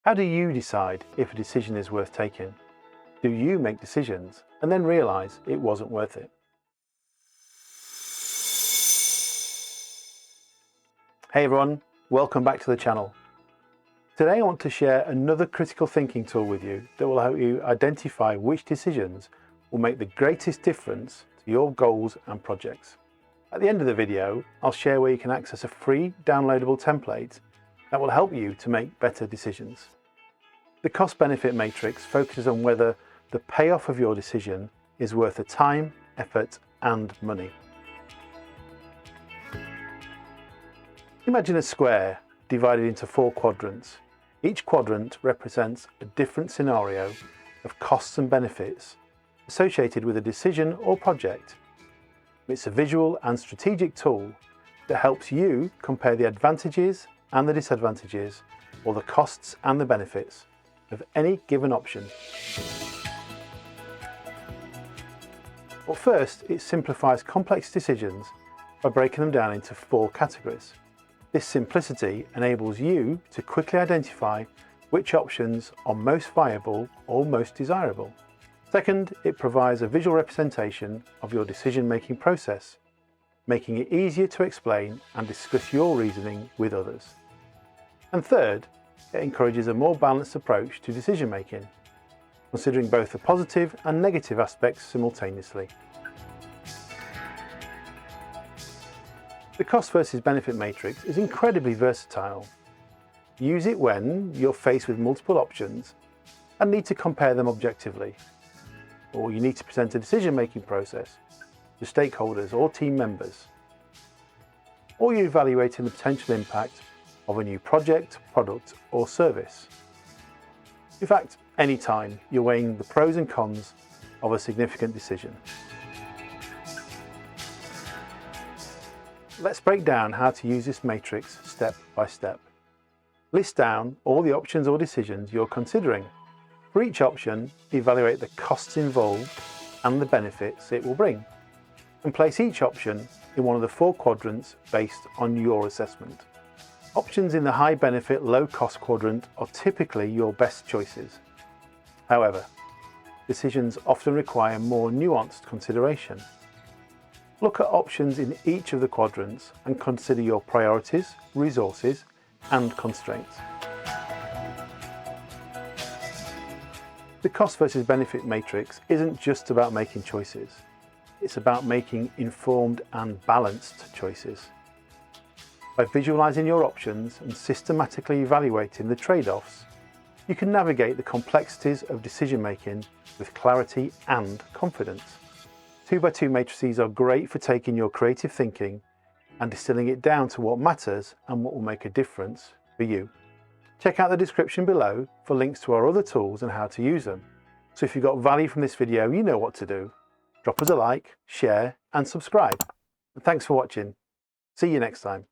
How do you decide if a decision is worth taking? Do you make decisions and then realise it wasn't worth it? Hey everyone, welcome back to the channel. Today I want to share another critical thinking tool with you that will help you identify which decisions will make the greatest difference to your goals and projects. At the end of the video, I'll share where you can access a free downloadable template that will help you to make better decisions. The cost-benefit matrix focuses on whether the payoff of your decision is worth the time, effort, and money. Imagine a square divided into 4 quadrants. Each quadrant represents a different scenario of costs and benefits associated with a decision or project. It's a visual and strategic tool that helps you compare the advantages and the disadvantages, or the costs and the benefits of any given option. Well, first, it simplifies complex decisions by breaking them down into 4 categories. This simplicity enables you to quickly identify which options are most viable or most desirable. Second, it provides a visual representation of your decision-making process, making it easier to explain and discuss your reasoning with others. And third, it encourages a more balanced approach to decision-making, considering both the positive and negative aspects simultaneously. The cost versus benefit matrix is incredibly versatile. Use it when you're faced with multiple options and need to compare them objectively, or you need to present a decision-making process to stakeholders or team members, or you're evaluating the potential impact of a new project, product, or service. In fact, anytime you're weighing the pros and cons of a significant decision. Let's break down how to use this matrix step by step. List down all the options or decisions you're considering. For each option, evaluate the costs involved and the benefits it will bring, and place each option in one of the 4 quadrants based on your assessment. Options in the high benefit, low cost quadrant are typically your best choices. However, decisions often require more nuanced consideration. Look at options in each of the quadrants and consider your priorities, resources, and constraints. The cost versus benefit matrix isn't just about making choices. It's about making informed and balanced choices. By visualizing your options and systematically evaluating the trade-offs, you can navigate the complexities of decision-making with clarity and confidence. 2x2 matrices are great for taking your creative thinking and distilling it down to what matters and what will make a difference for you. Check out the description below for links to our other tools and how to use them. So if you got value from this video, you know what to do. Drop us a like, share, and subscribe. And thanks for watching. See you next time.